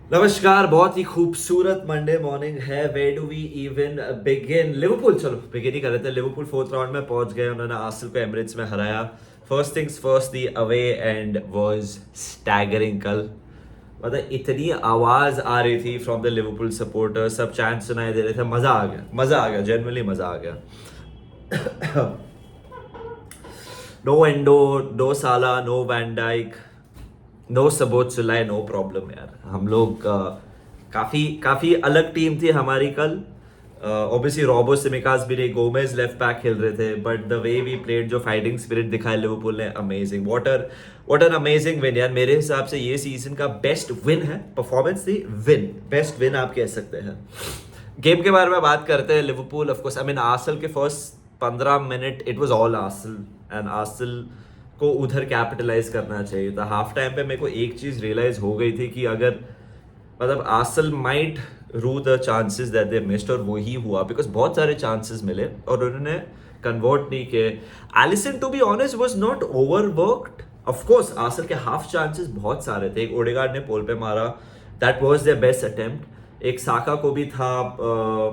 नमस्कार। बहुत ही खूबसूरत मंडे मॉर्निंग है। Where do we even begin? Liverpool, चलो बिगिन ही कर लेते हैं। लिवरपूल फोर्थ राउंड में पहुंच गए, उन्होंने आर्सेनल को एमिरेट्स में हराया। First things first, the away and was staggering. कल मतलब इतनी आवाज आ रही थी फ्रॉम द लिवरपूल सपोर्टर, सब चैंट सुनाई दे रहे थे। मजा आ गया, मजा आ गया, जेन्युइनली मजा आ गया। No Endo, no Salah, no van Dijk, no Szoboszlai, no problem यार। हम लोग काफी काफी अलग टीम थी हमारी कल। ऑब्वियसली रॉबो सिमिकास भी नहीं, गोमेज लेफ्ट बैक खेल रहे थे, but the way we played, जो फाइटिंग स्पिरिट दिखाया लिवरपूल ने, amazing. What an amazing win यार। मेरे हिसाब से ये सीजन का बेस्ट विन है। परफॉर्मेंस थी, विन, बेस्ट विन आप कह सकते हैं। गेम के बारे में बात करते हैं। Liverpool of course, I mean Arsenal के first 15 minute it was all Arsenal, and Arsenal को उधर कैपिटलाइज करना चाहिए था। हाफ टाइम पे मेरे को एक चीज रियलाइज हो गई थी कि अगर मतलब आर्सेनल माइट रू the chances that they missed, और वो ही हुआ, बिकॉज बहुत सारे चांसेस मिले और उन्होंने कन्वर्ट नहीं किए। Alisson to be honest was not overworked. Of course Arsenal के हाफ चांसेस बहुत सारे थे। एक ओडेगार्ड ने पोल पे मारा, that was their best attempt. एक साका को भी था,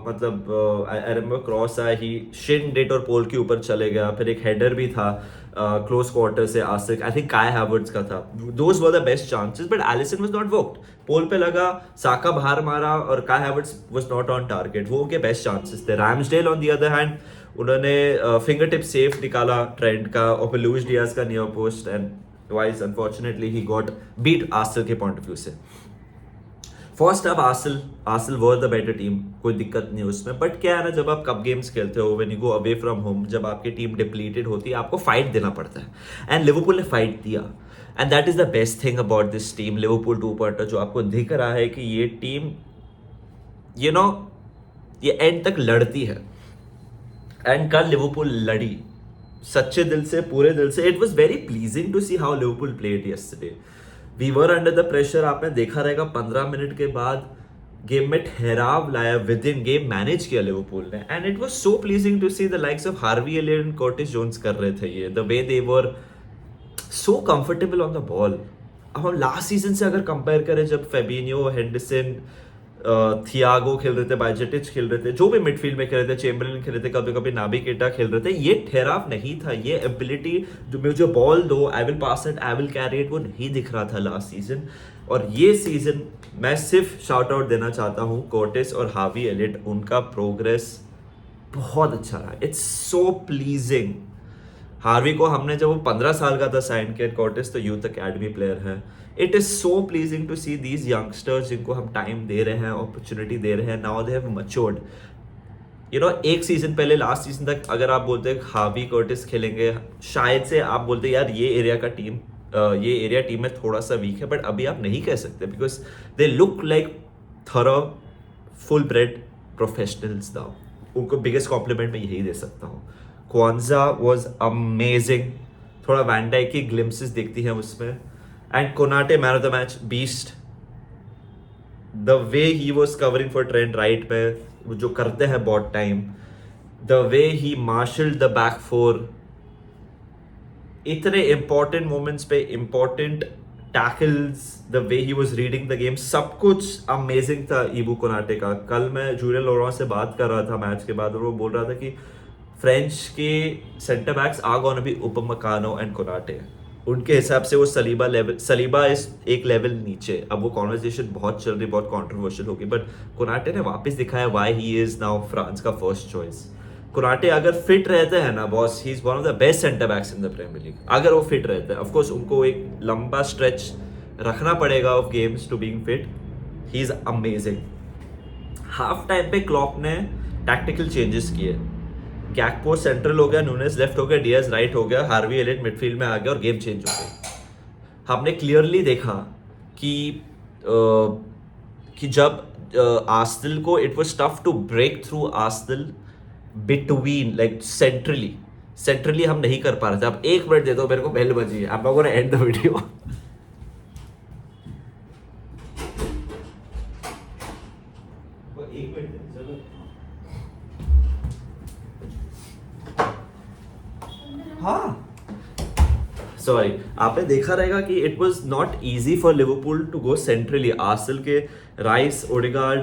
मतलब आई रिमेंबर क्रॉस आया, ही शिन डिट और पोल के ऊपर चले गया। फिर एक हेडर भी था क्लोज क्वार्टर से आसिक, आई थिंक काय हैवर्ट्स का था। Those were the best chances, but Alisson was not worked. Pole पे लगा, साका बाहर मारा, और Kai Havertz was not on target. वो उनके बेस्ट चांसेस थे। Ramsdale on the other hand, उन्होंने फिंगर टिप सेफ निकाला ट्रेंड का, और फिर लुइस डियाज का near post, and wise unfortunately he got beat Arsenal के पॉइंट ऑफ व्यू से। फर्स्ट अब Arsenal were the better team, कोई दिक्कत नहीं उसमें। बट क्या है ना, जब आप कप गेम्स खेलते हो, when you go away from home, जब आपकी टीम डिप्लीटेड होती है, आपको फाइट देना पड़ता है। एंड लिवरपूल ने फाइट दिया, and that is the best thing about this team Liverpool 2 जो आपको दिख रहा है कि ये टीम यू नो ये एंड तक लड़ती है। एंड कल लिवरपूल लड़ी सच्चे दिल से, पूरे दिल से। It was very pleasing to see how Liverpool played yesterday. We were under the pressure. आपने देखा रहेगा 15 मिनट के बाद गेम में ठहराव लाया, विद इन गेम मैनेज किया लिवरपूल ने, and it was so pleasing to see the likes of Harvey Elliott and Curtis Jones कर रहे थे ये, the way they were so comfortable on the ball. अब हम लास्ट सीजन से अगर कंपेयर करें, जब फेबिनियो, हेंडरसन, थियागो खेल रहे थे, बायजेटिच खेल रहे थे, जो भी मिडफील्ड में खेल रहे थे, चेम्बरलिन खेल रहे थे, कभी कभी नाबी केटा खेल रहे थे, ये ठहराव नहीं था, ये एबिलिटी, जो मुझे बॉल दो, I will pass it, I will carry it, वो नहीं दिख रहा था लास्ट सीजन। और ये सीजन मैं सिर्फ शाउट आउट देना चाहता हूँ कर्टिस और हार्वी एलियट, उनका प्रोग्रेस बहुत अच्छा रहा। It's so pleasing. हार्वी को हमने जब वो 15 साल का था साइन किया, कर्टिस तो यूथ अकेडमी प्लेयर है। It is so pleasing to see these youngsters, जिनको हम टाइम दे रहे हैं, अपॉर्चुनिटी दे रहे हैं। Now they have matured. एक सीजन पहले, लास्ट सीजन तक अगर आप बोलते हार्वी कर्टिस खेलेंगे, शायद से आप बोलते यार ये एरिया का टीम, ये एरिया टीम में थोड़ा सा वीक है, बट अभी आप नहीं कह सकते, because they look like thorough full bread professionals now. उनको बिगेस्ट कॉम्प्लीमेंट मैं यही दे सकता हूँ। Kwanza was amazing. थोड़ा वैन डाइक की ग्लिम्सेस दिखती हैं उसमें। And Konate man of the match, beast. The way he was covering for trend right पे, जो करते हैं बहुत time, the way he marshalled the back four, इतने इंपॉर्टेंट मोमेंट्स पे important tackles, the way he was reading the game, सब कुछ amazing था ईबू कोनाटे का। कल मैं जूलियन लोरा से बात कर रहा था मैच के बाद, और वो बोल रहा था कि फ्रेंच के centre backs are gonna be Upamecano and Konate. उनके हिसाब से वो सलीबा इस एक लेवल नीचे। अब वो कॉन्वर्सेशन बहुत चल रही, बहुत कंट्रोवर्शियल होगी, बट कोनाटे ने वापस दिखाया why he is now France का फर्स्ट चॉइस। कोनाटे अगर फिट रहते हैं ना boss, he is one of the best centre backs in the Premier League. अगर वो फिट रहते हैं, ऑफ कोर्स उनको एक लंबा स्ट्रेच रखना पड़ेगा of games to being fit. He is amazing. Half time पे क्लॉप ने टैक्टिकल चेंजेस किए। गैकपो सेंट्रल हो गया, नूनेस लेफ्ट हो गया, डियाज राइट हो गया, हार्वी एलियट मिडफील्ड में आ गया, और गेम चेंज हो गई। हमने क्लियरली देखा कि जब आर्सेनल को, it was tough to break through Arsenal between, like centrally हम नहीं कर पा रहे थे। अब 1 मिनट दे दो मेरे को, बेल बजी है, आप लोगों ने एंड द वीडियो। सॉरी, आपने देखा रहेगा कि it was not easy for Liverpool to go centrally. Arsenal के राइस, ओडेगार्ड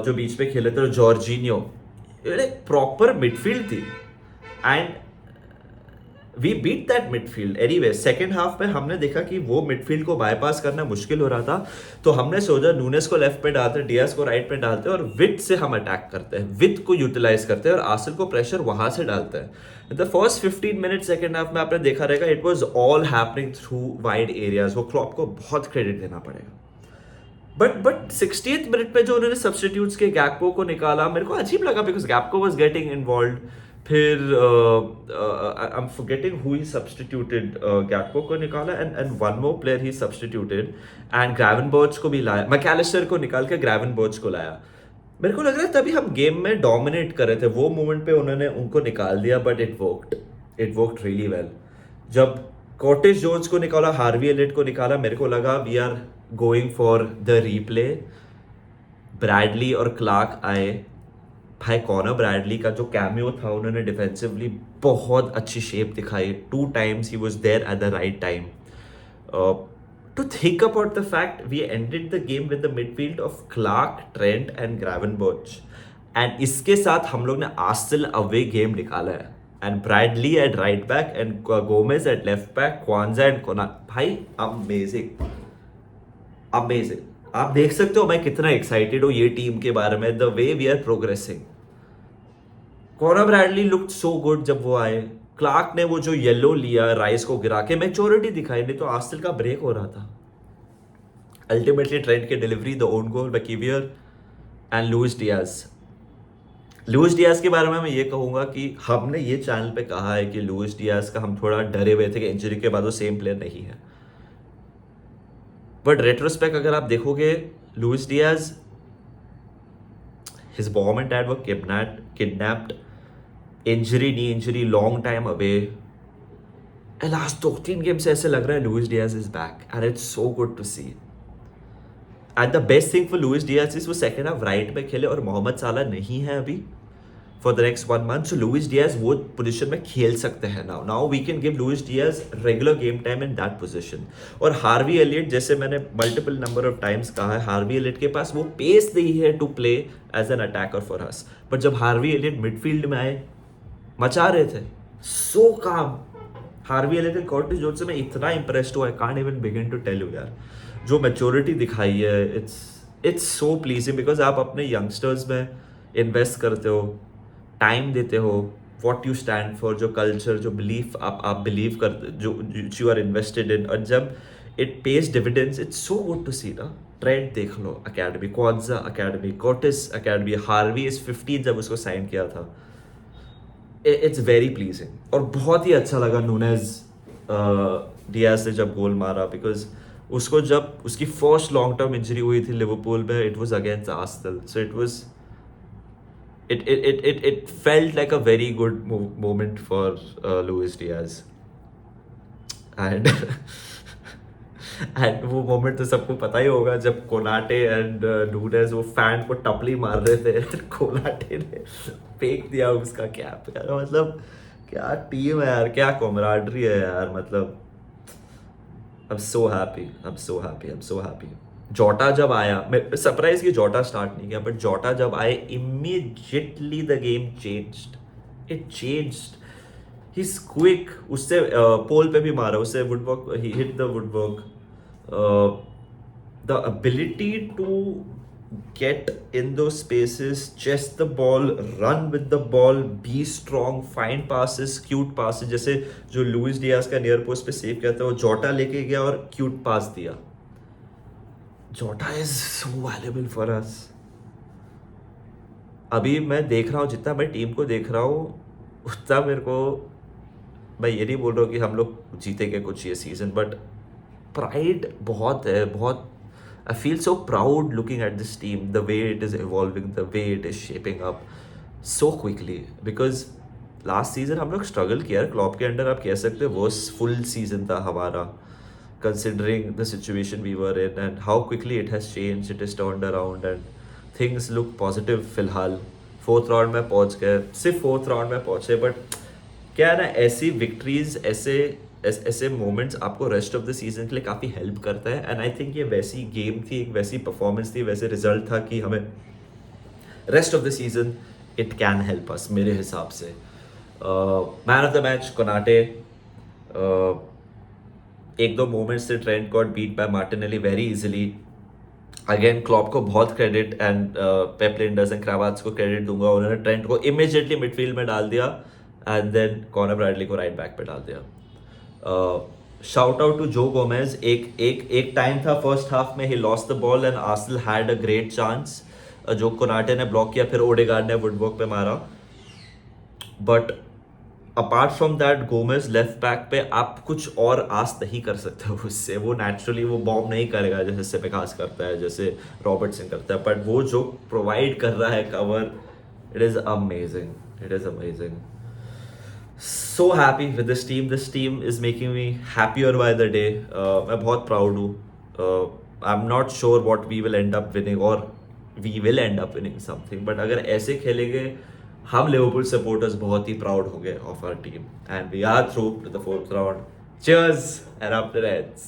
जो बीच में खेले थे, और जॉर्जिनियो, एक प्रॉपर मिडफील्ड थी। And we beat that midfield anyway. Second half में हमने देखा कि वो मिडफील्ड को बाईपास करना मुश्किल हो रहा था, तो हमने सोचा नूनेस को लेफ्ट पे डालते, डियास को राइट पे डालते और विथ से हम अटैक करते हैं, विथ को यूटिलाइज करते हैं और आर्सेनल को प्रेशर वहां से डालते हैं। The first 15 minute second half में आपने देखा रहेगा, it was all happening through wide areas. वो क्लॉप को बहुत क्रेडिट देना पड़ेगा। बट 60th मिनट में जो उन्होंने सब्सटीट्यूट्स के गैक्पो को निकाला, मेरे को अजीब लगा, because Gakpo was getting involve. फिर I am forgetting who he substituted, Gakpo को निकाला and one more player he substituted, and Gravenberch को भी लाया, मैकैलिस्टर को निकाल के ग्रेवनबर्च को लाया। मेरे को लग रहा है तभी हम गेम में डोमिनेट कर रहे थे, वो मोमेंट पे उन्होंने उनको निकाल दिया, but it worked really well. जब कॉर्टिस जोन्स को निकाला, हार्वी एलियट को निकाला, मेरे को लगा we are going for the replay. Bradley और क्लार्क आए। भाई कॉनर ब्रैडली का जो कैमियो था, उन्होंने डिफेंसिवली बहुत अच्छी शेप दिखाई। 2 times he was there at the right time. To think about the fact we ended the game with the midfield of Clark, Trent and Gravenberch, and इसके साथ हम लोग ने आर्सेनल अवे गेम निकाला है, and Bradley at right back and Gomez at left back, Kwanzaa and Kona, भाई amazing, amazing। आप देख सकते हो मैं कितना एक्साइटेड हूँ ये टीम के बारे में, the way we are progressing. Conor Bradley looked so good जब वो आए। क्लार्क ने वो जो येलो लिया राइस को गिरा के, मैच्योरिटी दिखाई, नहीं तो आर्सेनल का ब्रेक हो रहा था। अल्टीमेटली ट्रेंट की delivery, the own goal by Kiwior and Luis Diaz के बारे में मैं ये कहूंगा कि हमने ये चैनल पे कहा है कि लुइस डियाज का हम थोड़ा डरे हुए थे कि इंजरी के बाद वो सेम प्लेयर नहीं है, बट रेट्रोस्पेक्ट अगर आप देखोगे, Luis Diaz, his mom and dad were kidnapped, injury knee injury, long time away, last 2-3 game से ऐसे लग रहा है Luis Diaz is back and it's so good to see. And the best thing for Luis Diaz is वो second half right में खेले और Mohamed Salah नहीं है अभी for the next 1 month, so Luis Diaz वो पोजीशन में खेल सकते हैं। Now we can give Luis Diaz regular game time in that position. और हार्वी एलियट, जैसे मैंने मल्टीपल नंबर ऑफ टाइम्स कहा है, हार्वी एलियट के पास वो पेस नहीं है to play as an attacker for us, but जब हार्वी एलियट मिडफील्ड में आए, मचा रहे थे, सो काम। Harvey Elliott and Curtis Jones से मैं इतना इंप्रेस्ड हुआ, I can't even begin to tell you यार। जो मैच्योरिटी दिखाई है, इट्स सो प्लीजिंग, बिकॉज आप अपने यंगस्टर्स में इन्वेस्ट करते हो, टाइम देते हो, व्हाट यू स्टैंड फॉर, जो कल्चर, जो बिलीफ आप बिलीव करते, जो यू आर इन्वेस्टेड इन, और जब it pays dividends, it's so good to see ना। ट्रेंट देख लो academy, Quansah academy, Curtis academy, Harvey is 15 जब उसको साइन किया था। It's very pleasing. और बहुत ही अच्छा लगा नूनेज डियाज ने जब गोल मारा, बिकॉज उसको जब उसकी फर्स्ट लॉन्ग टर्म इंजरी हुई थी लिवरपूल में, it was against Arsenal, so it felt like a very good moment for Luis Diaz, and and वो मोमेंट तो सबको पता ही होगा जब कोनाटे एंड नूनेज वो फैन को टपली मार रहे थे, कोनाटे ने फेंक दिया उसका कैप। यार मतलब क्या टीम है यार, क्या कॉमराडरी है यार, मतलब I'm so happy। जोटा जब आया, मैं सरप्राइज कि जोटा स्टार्ट नहीं किया, बट जोटा जब आए, immediately the game changed. He is quick, उससे पोल पे भी मारा, उससे woodwork, he hit the woodwork. The ability to get in those spaces, chest the ball, run with the ball, be strong, find passes, cute passes, जैसे जो Louis Diaz का near post पे save किया था, वो जोटा लेके गया और क्यूट पास दिया। जोटा is so valuable for us. अभी मैं देख रहा हूँ, जितना मैं टीम को देख रहा हूँ, उतना मेरे को, मैं ये नहीं बोल रहा हूँ कि हम लोग जीतेंगे कुछ ये सीजन, बट प्राइड बहुत है, बहुत। I feel so proud looking at this team, the way it is evolving, the way it is shaping up so quickly. Because last season हम लोग struggle किया, क्लॉप के अंडर आप कह सकते हो वो full season था हमारा, considering the situation we were in and how quickly it has changed, it has turned around and things look positive फिलहाल। 4th राउंड में पहुंच गए, सिर्फ 4th राउंड में पहुंचे, बट क्या है ना, ऐसी विक्ट्रीज, ऐसे ऐसे मोमेंट्स आपको रेस्ट ऑफ द सीजन के लिए काफ़ी हेल्प करता है, एंड आई थिंक ये वैसी गेम थी, एक वैसी परफॉर्मेंस थी, वैसे रिजल्ट था कि हमें rest of the season it can help us मेरे हिसाब से. Man of the match Konate. एक दो मोमेंट्स से Trent got beat by Martinelli very easily. Again Klopp को बहुत credit and Pep Lijnders and Krawietz को क्रेडिट दूंगा. उन्होंने ट्रेंट को इमीडिएटली मिडफील्ड में डाल दिया एंड देन कॉनर ब्रैडली को राइट बैक पे डाल दिया. शाउट आउट टू जो गोमेज. एक टाइम था फर्स्ट हाफ में he lost the ball and Arsenal had a great chance. जो कोनाटे ने ब्लॉक किया, फिर ओडेगार्ड ने वुडवर्क पे मारा. But apart from that Gomez left back पे आप कुछ और आस नहीं कर सकते हो उससे. वो नेचुरली वो बॉम्ब नहीं करेगा जैसे सेपेकास करता है, जैसे रॉबर्टसन करता है, बट वो जो प्रोवाइड कर रहा है cover, it is amazing. It is amazing. So happy with this team. This team is making me happier by the day. मैं बहुत proud हूँ. I'm not sure what we will end up winning or we will end up winning something. But अगर ऐसे खेलेंगे हम Liverpool supporters बहुत ही proud होंगे of our team. And we are through to the fourth round. Cheers and up the Reds.